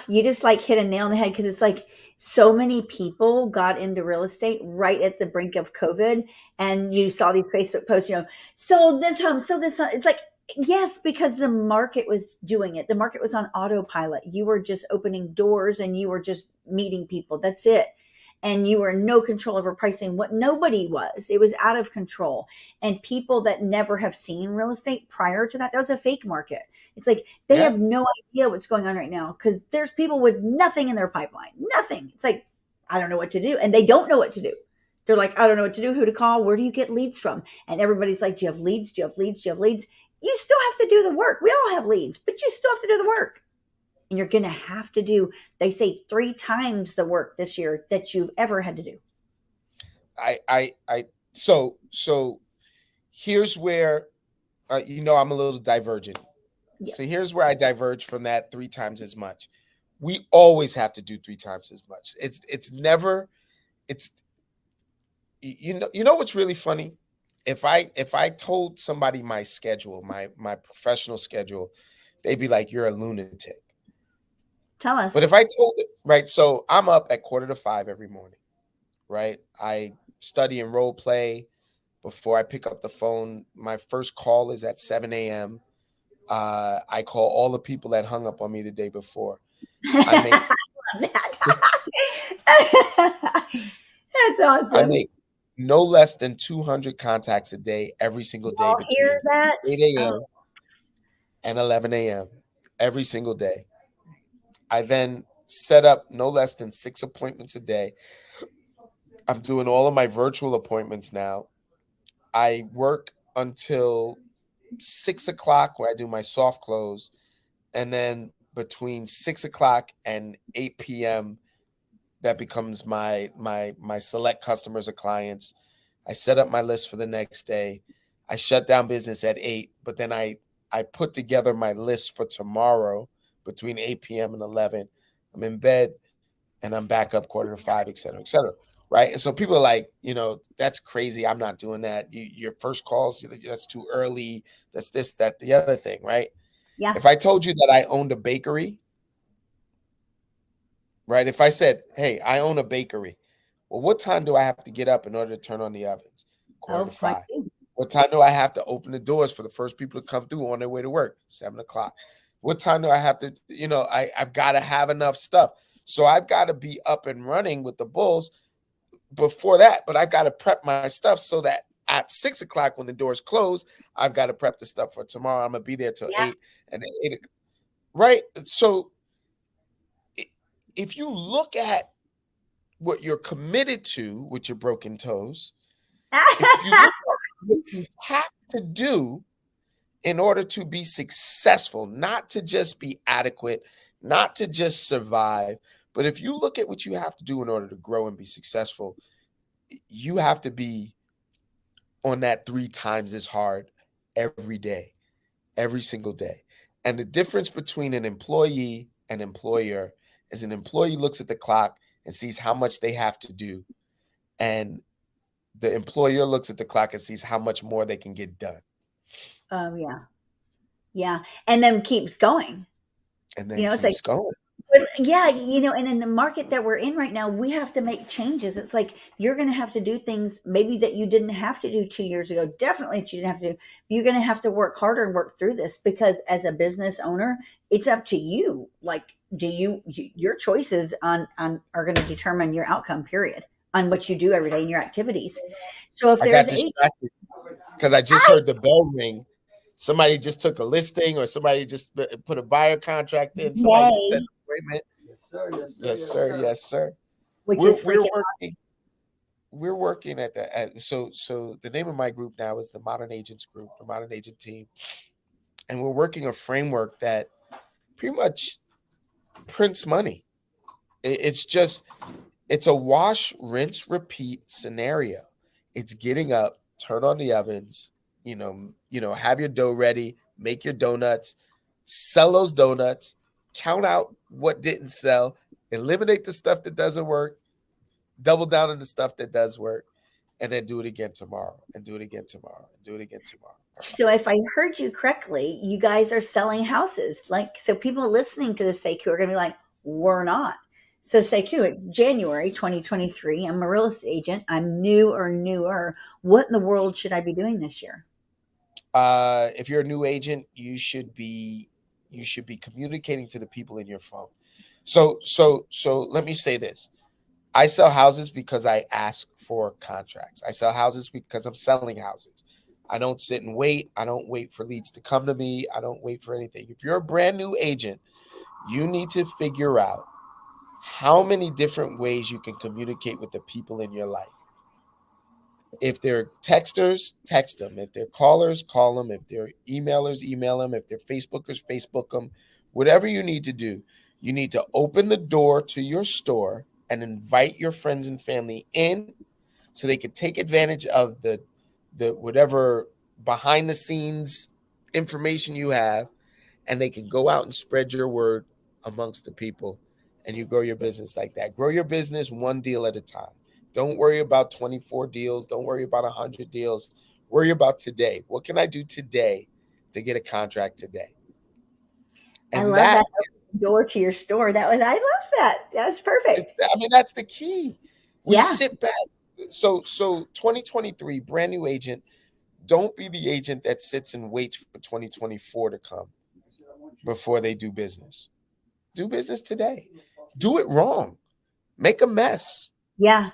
You just like hit a nail on the head because it's like so many people got into real estate right at the brink of COVID, and you saw these Facebook posts, sold this home, sold this home. It's like, yes, because the market was doing it. The market was on autopilot. You were just opening doors and you were just meeting people. That's it. And you were in no control over pricing. What nobody was. It was out of control. And people that never have seen real estate prior to that, that was a fake market. It's like they Yeah. have no idea what's going on right now because there's people with nothing in their pipeline. Nothing. It's like, I don't know what to do. And they don't know what to do. They're like, I don't know what to do, who to call, where do you get leads from? And everybody's like, do you have leads? Do you have leads? Do you have leads? You still have to do the work. We all have leads, but you still have to do the work. And you're going to have to do, they say, 3 times the work this year that you've ever had to do. So here's where, I'm a little divergent. Yeah. So here's where I diverge from that 3 times as much. We always have to do 3 times as much. It's never, what's really funny? If I told somebody my schedule, my professional schedule, they'd be like, you're a lunatic. Tell us. But if I told it, right, so I'm up at 4:45 every morning, right? I study and role play before I pick up the phone. My first call is at 7 a.m. I call all the people that hung up on me the day before. I make That's awesome. I make no less than 200 contacts a day every single day Y'all hear between that? 8 a.m. and 11 a.m. every single day. I then set up no less than 6 appointments a day. I'm doing all of my virtual appointments now. I work until 6 o'clock where I do my soft close. And then between 6 o'clock and 8 p.m., that becomes my select customers or clients. I set up my list for the next day. I shut down business at 8, but then I put together my list for tomorrow between 8 p.m. and 11. I'm in bed and I'm back up 4:45, et cetera, et cetera. Right. And so people are like, that's crazy. I'm not doing that. Your first calls, that's too early. That's this, that, the other thing. Right. Yeah. If I told you that I owned a bakery, right? If I said, hey, I own a bakery, well, what time do I have to get up in order to turn on the ovens? 4:45. What time do I have to open the doors for the first people to come through on their way to work? 7 o'clock. What time do I have to, I've got to have enough stuff. So I've got to be up and running with the bulls before that, but I've got to prep my stuff so that at 6 o'clock when the doors close, I've got to prep the stuff for tomorrow. I'm going to be there till 8 and then 8. Right. So if you look at what you're committed to with your broken toes, if you look at what you have to do in order to be successful, not to just be adequate, not to just survive, but if you look at what you have to do in order to grow and be successful, you have to be on that 3 times as hard every day, every single day. And the difference between an employee and employer is an employee looks at the clock and sees how much they have to do. And the employer looks at the clock and sees how much more they can get done. Yeah. Yeah. And then keeps going. And then keeps going. Yeah, and in the market that we're in right now, we have to make changes. It's like you're going to have to do things maybe that you didn't have to do 2 years ago. Definitely that you didn't have to do. You're going to have to work harder and work through this because as a business owner, it's up to you. Like, your choices on are going to determine your outcome, period, on what you do every day in your activities. So if there's because I just heard the bell ring. Somebody just took a listing or somebody just put a buyer contract in. Somebody just said appointment. Yes, sir. Yes, sir. Yes, sir. Yes, sir. We're working at that. So the name of my group now is the Modern Agents Group, the Modern Agent Team. And we're working a framework that pretty much prints money. It's a wash, rinse, repeat scenario. It's getting up, turn on the ovens, have your dough ready, make your donuts, sell those donuts, count out what didn't sell, eliminate the stuff that doesn't work, double down on the stuff that does work, and then do it again tomorrow, and do it again tomorrow, and do it again tomorrow. So if I heard you correctly, you guys are selling houses. Like, so people listening to the Sekou are going to be like, we're not. So Sekou, it's January 2023. I'm a real estate agent. I'm new or newer. What in the world should I be doing this year? If you're a new agent, you should be communicating to the people in your phone. So let me say this. I sell houses because I ask for contracts. I sell houses because I'm selling houses. I don't sit and wait. I don't wait for leads to come to me. I don't wait for anything. If you're a brand new agent, you need to figure out how many different ways you can communicate with the people in your life. If they're texters, text them. If they're callers, call them. If they're emailers, email them. If they're Facebookers, Facebook them. Whatever you need to do, you need to open the door to your store and invite your friends and family in so they can take advantage of the whatever behind the scenes information you have, and they can go out and spread your word amongst the people, and you grow your business like that. Grow your business one deal at a time. Don't worry about 24 deals. Don't worry about 100 deals. Worry about today. What can I do today to get a contract today? I And love that that door to your store. I love that. That's perfect. that's the key. We Yeah. sit back. So 2023, brand new agent, don't be the agent that sits and waits for 2024 to come before they do business. Do business today. Do it wrong. Make a mess. Yeah.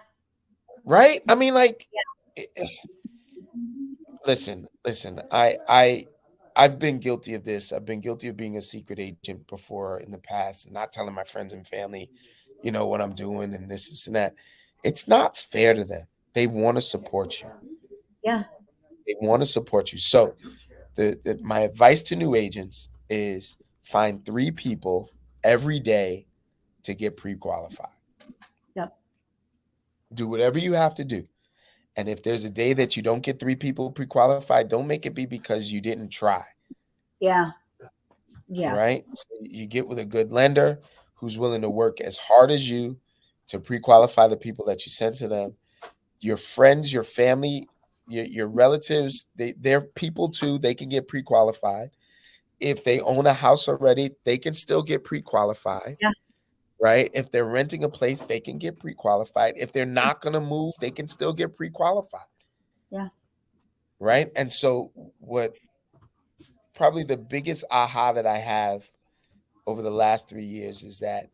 Right? I mean, like, Yeah. listen. I've been guilty of this. I've been guilty of being a secret agent before in the past and not telling my friends and family, what I'm doing and this and that. It's not fair to them. They want to support you. Yeah. They want to support you. So my advice to new agents is find 3 people every day to get pre-qualified. Yep. Do whatever you have to do. And if there's a day that you don't get 3 people pre-qualified, don't make it be because you didn't try. Yeah. Yeah. Right? So you get with a good lender who's willing to work as hard as you to pre-qualify the people that you send to them. Your friends, your family, your relatives, they're people too. They can get pre-qualified. If they own a house already, they can still get pre-qualified. Yeah. Right? If they're renting a place, they can get pre-qualified. If they're not going to move, they can still get pre-qualified. Yeah. Right? And so what probably the biggest aha that I have over the last 3 years is that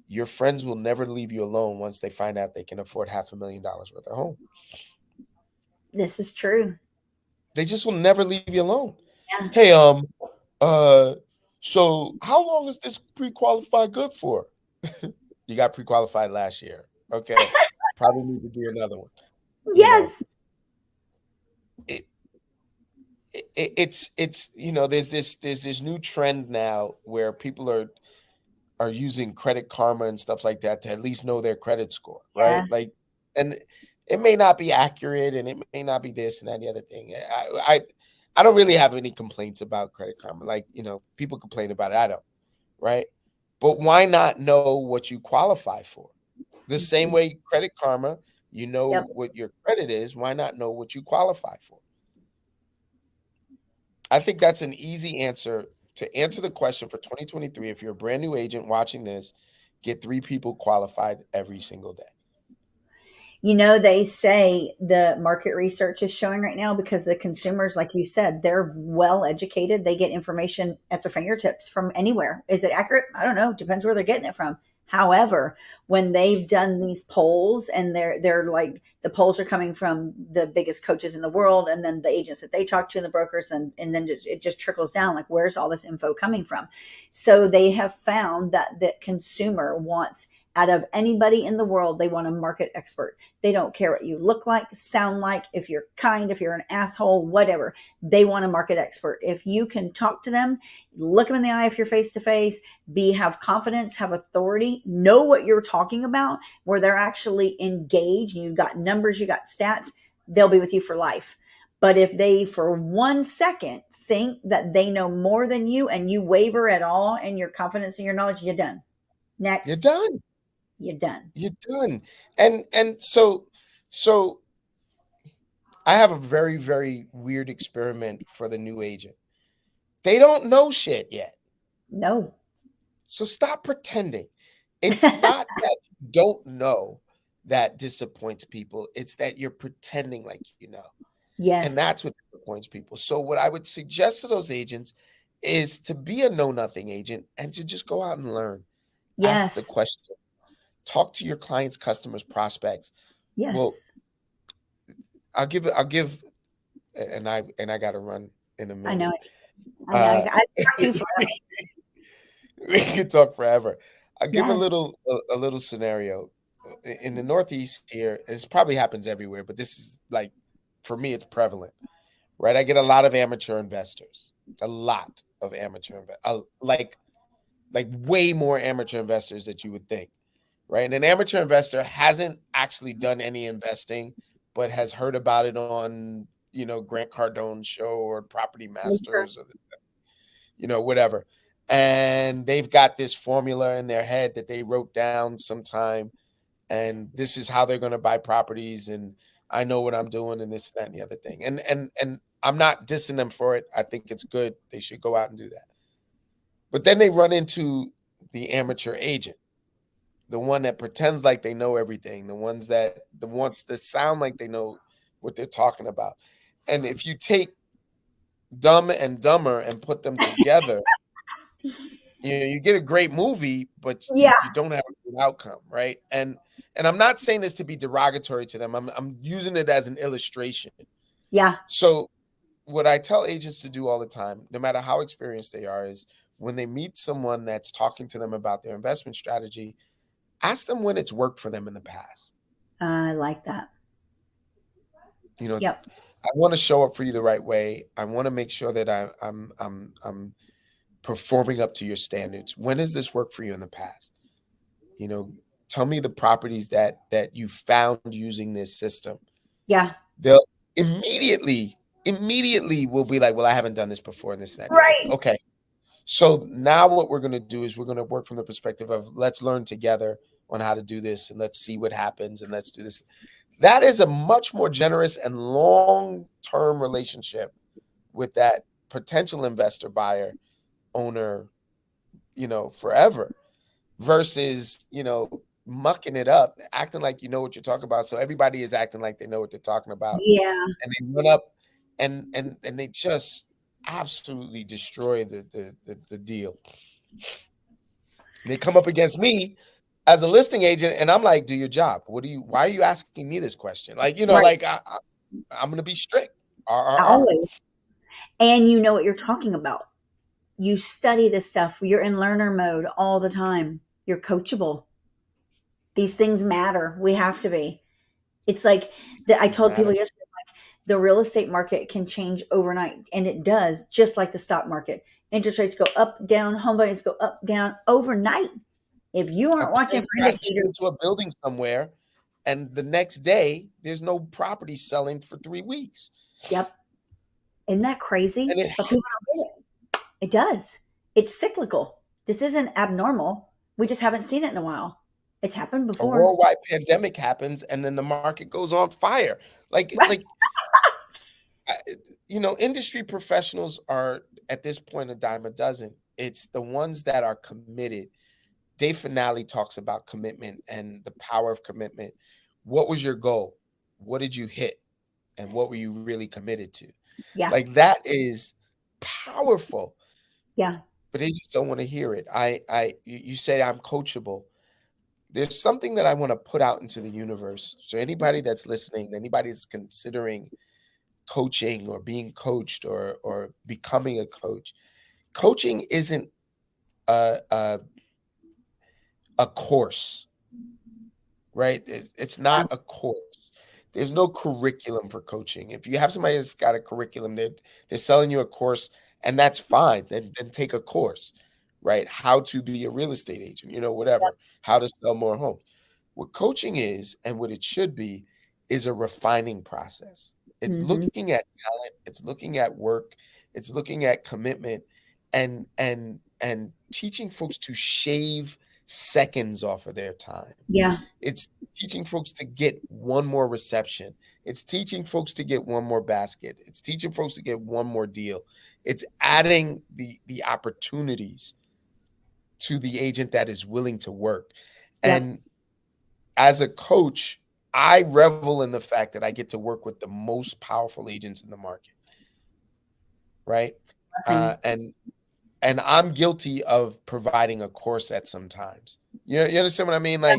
your friends will never leave you alone once they find out they can afford $500,000 worth of home. This is true. They just will never leave you alone. Yeah. Hey, so how long is this pre-qualified good for? You got pre-qualified last year. Okay. Probably need to do another one. Yes. It's there's this new trend now where people are using Credit Karma and stuff like that to at least know their credit score, right? Yes. Like, and it may not be accurate, and it may not be this and that and the other thing. I don't really have any complaints about Credit Karma. Like, people complain about it. I don't, right? But why not know what you qualify for? The same way Credit Karma, Yep. what your credit is. Why not know what you qualify for? I think that's an easy answer to answer the question for 2023. If you're a brand new agent watching this, get 3 people qualified every single day. They say the market research is showing right now because the consumers, like you said, they're well educated. They get information at their fingertips from anywhere. Is it accurate? I don't know. Depends where they're getting it from. However, when they've done these polls and they're like the polls are coming from the biggest coaches in the world and then the agents that they talk to and the brokers and then it just trickles down like where's all this info coming from? So they have found that the consumer wants out of anybody in the world, they want a market expert. They don't care what you look like, sound like, if you're kind, if you're an asshole, whatever. They want a market expert. If you can talk to them, look them in the eye if you're face to face, have confidence, have authority, know what you're talking about, where they're actually engaged, and you've got numbers, you got stats, they'll be with you for life. But if they for 1 second think that they know more than you and you waver at all in your confidence and your knowledge, you're done. You're Next, done. you're done. You're done. And so I have a very, very weird experiment for the new agent. They don't know shit yet. No. So stop pretending. It's not that you don't know that disappoints people. It's that you're pretending like you know. And Yes. that's what disappoints people. So what I would suggest to those agents is to be a know nothing agent and to just go out and learn. Ask the Yes. question. Talk to your clients, customers, prospects. Well, Yes. I'll give and I gotta run in a I know. minute. I know. I Uh talk to you forever. we could talk forever. I'll give Yes. a little scenario. In the Northeast here, this probably happens everywhere, but this is like for me, it's prevalent, right? I get a lot of amateur investors, a lot of amateur like way more amateur investors that you would think, right? And an amateur investor hasn't actually done any investing, but has heard about it on, Grant Cardone's show or Property Masters or, whatever. And they've got this formula in their head that they wrote down sometime. And this is how they're going to buy properties. And I know what I'm doing and this, that, and the other thing. And I'm not dissing them for it. I think it's good. They should go out and do that. But then they run into the amateur agent, the one that pretends like they know everything, the ones that sound like they know what they're talking about. And if you take Dumb and Dumber and put them together, you get a great movie, but you, Yeah. you don't have a good outcome, right? And I'm not saying this to be derogatory to them. I'm using it as an illustration. Yeah. So what I tell agents to do all the time, no matter how experienced they are, is when they meet someone that's talking to them about their investment strategy, ask them when it's worked for them in the past. I like that. Yep. I want to show up for you the right way. I want to make sure that I'm performing up to your standards. When has this worked for you in the past? You know, tell me the properties that you found using this system. Yeah. They'll immediately will be like, well, I haven't done this before and this, that, and the other thing. Right. Okay. So now what we're going to do is we're going to work from the perspective of let's learn together on how to do this and let's see what happens and let's do this. That is a much more generous and long-term relationship with that potential investor, buyer, owner, forever versus, mucking it up, acting like you know what you're talking about. So everybody is acting like they know what they're talking about. Yeah. And they run up and they just absolutely destroy the deal. They come up against me as a listing agent, and I'm like, "Do your job. Why are you asking me this question?" Like, Right. I'm going to be strict. R. Always. And you know what you're talking about. You study this stuff. You're in learner mode all the time. You're coachable. These things matter. We have to be. It's like that I Things told people matter. yesterday, like the real estate market can change overnight, and it does, just like the stock market. Interest rates go up, down, home values go up, down overnight. If you A aren't watching plane for crashes indicators, into a building somewhere, and the next day there's no property selling for 3 weeks, yep. Isn't that crazy? and it But people don't get it. It does. It's cyclical. This isn't abnormal. We just haven't seen it in a while. It's happened a before. worldwide pandemic happens, and then the market goes on fire. Like Right. like I, industry professionals are at this point a dime a dozen. It's the ones that are committed. Dave Finale talks about commitment and the power of commitment. What was your goal? What did you hit? And what were you really committed to? Yeah. Like that is powerful, Yeah. but they just don't want to hear it. You say I'm coachable. There's something that I want to put out into the universe. So anybody that's listening, anybody that's considering coaching or being coached or becoming a coach, coaching isn't a a, a course, right? It's Yeah. not a course. There's no curriculum for coaching. If you have somebody that's got a curriculum, they're selling you a course, and that's fine. Then take a course, right? How to be a real estate agent, whatever. How to sell more homes. What coaching is and what it should be is a refining process. It's Mhm. looking at talent, it's looking at work, it's looking at commitment and teaching folks to shave seconds off of their time. Yeah. It's teaching folks to get one more reception. It's teaching folks to get one more basket. It's teaching folks to get one more deal. It's adding the opportunities to the agent that is willing to work. Yep. And as a coach, I revel in the fact that I get to work with the most powerful agents in the market, right? Uh, Blessing. and and I'm guilty of providing a course at sometimes. You understand what I mean? Yeah.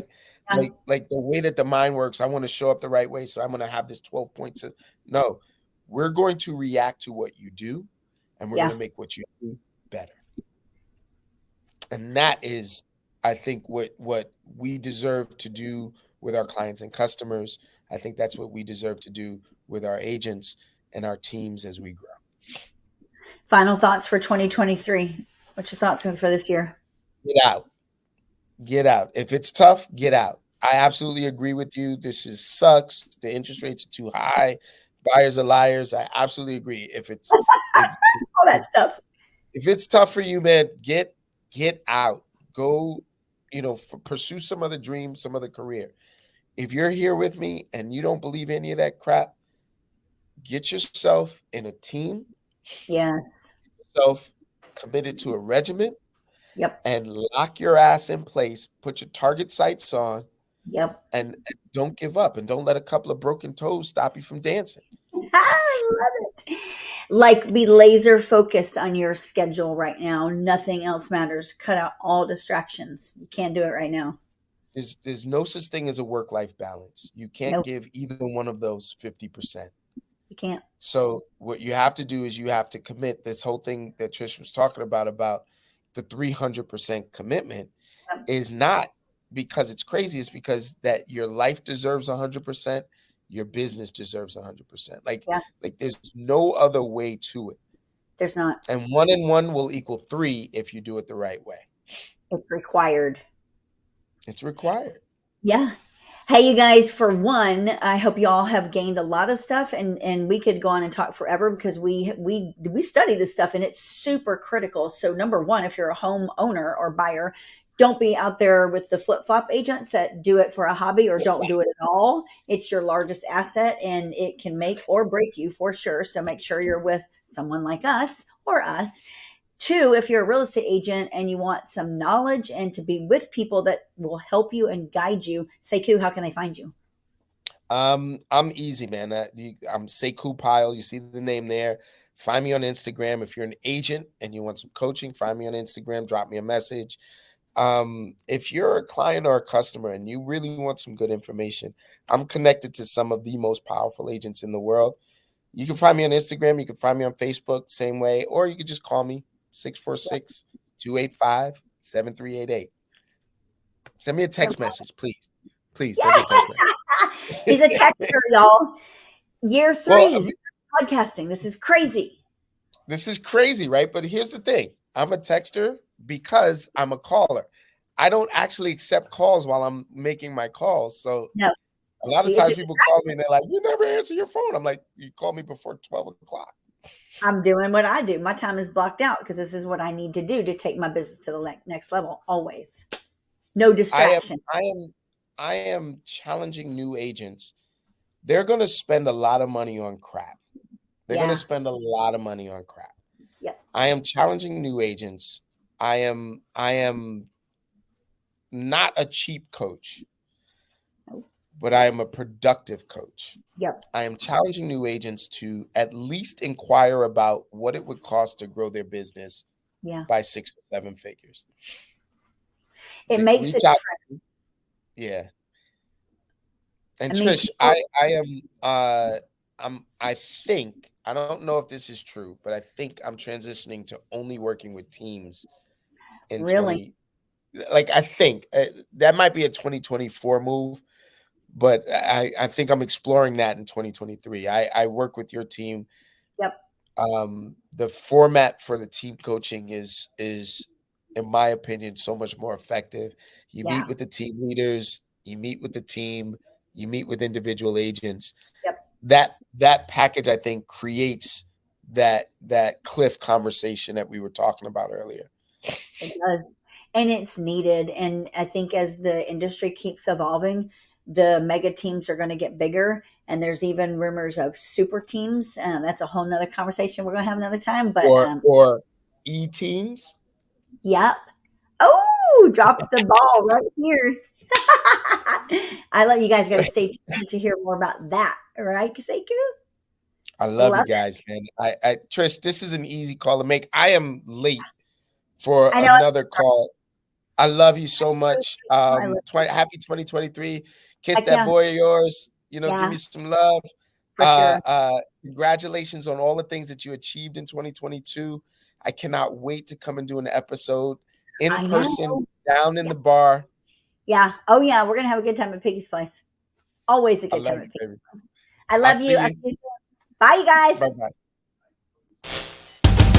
Yeah. Like the way that the mind works, I want to show up the right way, so I'm going to have this 12 points. No, we're going to react to what you do, and we're going Yeah. to make what you do better. And that is, I think, what we deserve to do with our clients and customers. I think that's what we deserve to do with our agents and our teams as we grow. Final thoughts for 2023. What's your thoughts for this year? Get out. Get out. If it's tough, get out. I absolutely agree with you. This is sucks. The interest rates are too high. Buyers are liars. I absolutely agree. If All that stuff. if it's tough for you, man, get out. Go, pursue some other dream, some other career. If you're here with me and you don't believe any of that crap, get yourself in a team, Yes. yourself committed to a regiment, Yep. and lock your ass in place. Put your target sights on, Yep. and don't give up, and don't let a couple of broken toes stop you from dancing. I love it. Like, be laser focused on your schedule right now. Nothing else matters. Cut out all distractions. You can't do it right now. There's no such thing as a work-life balance. You can't No, give either one of those 50%. you can't. So what you have to do is you have to commit. This whole thing that Trish was talking about the 300% commitment Yep. is not because it's crazy. It's because that your life deserves 100%, your business deserves 100%. Yeah, Like there's no other way to it. there's not. And 1 and 1 will equal 3 if you do it the right way. It's required. It's required. Yeah. Hey, you guys, for one, I hope you all have gained a lot of stuff, and we could go on and talk forever because we study this stuff and it's super critical. So number one, if you're a home owner or buyer, don't be out there with the flip-flop agents that do it for a hobby or don't do it at all. It's your largest asset and it can make or break you for sure. So make sure you're with someone like us or us. Two, if you're a real estate agent and you want some knowledge and to be with people that will help you and guide you, Sekou, how can they find you? I'm easy, man. I'm Sekou Pyle. You see the name there. Find me on Instagram. If you're an agent and you want some coaching, find me on Instagram. Drop me a message. If you're a client or a customer and you really want some good information, I'm connected to some of the most powerful agents in the world. You can find me on Instagram. You can find me on Facebook, same way, or you can just call me 646-285-7388. Send me a text message, please. Please send me a text He's a message. texter, y'all. Year Well, three podcasting. This is crazy. this is crazy, right? But here's the thing. I'm a texter because I'm a caller. I don't actually accept calls while I'm making my calls. So No, a lot of it's times a people call me and they're like, you never answer your phone. I'm like, you call me before 12 o'clock. I'm doing what I do. My time is blocked out because this is what I need to do to take my business to the next level. Always, no I am distraction. I am I am challenging new agents. They're going to spend a lot of money on crap. They're going to Yeah, spend a lot of money on crap. yep, I am challenging new agents. I am not a cheap coach, but I am a productive coach. yep, I am challenging new agents to at least inquire about what it would cost to grow their business yeah. by 6 or 7 figures. It makes a Reach out, difference. yeah. And I mean, Trish, people. I think I don't know if this is true, but I think I'm transitioning to only working with teams in Really, 20 like I think that might be a 2024 move, but I think I'm exploring that in 2023. I work with your team. yep, The format for the team coaching is in my opinion so much more effective. You meet yeah, with the team leaders, you meet with the team, you meet with individual agents. Yep. That package, I think, creates that cliff conversation that we were talking about earlier. It does. And it's needed. And I think as the industry keeps evolving, the mega teams are going to get bigger. And there's even rumors of super teams. That's a whole nother conversation we're going to have another time. But Or e-teams. yep. Oh, drop the ball right here. I let you guys got to stay tuned to hear more about that. Right, Sekou? I love you Love guys, man. I Trish, this is an easy call to make. I am late for I know. another call. I love you so much. I love Happy 2023. Kiss Heck that yeah. boy of yours. Give Yeah, me some love. for sure. Congratulations on all the things that you achieved in 2022. I cannot wait to come and do an episode in I person know. down in Yeah. the bar. Yeah. Oh, yeah. We're going to have a good time at Piggy's Place. Always a I good love time at you, Piggy's. baby. I I'll love you. see I'll you. see you soon. Bye, you guys. Bye-bye.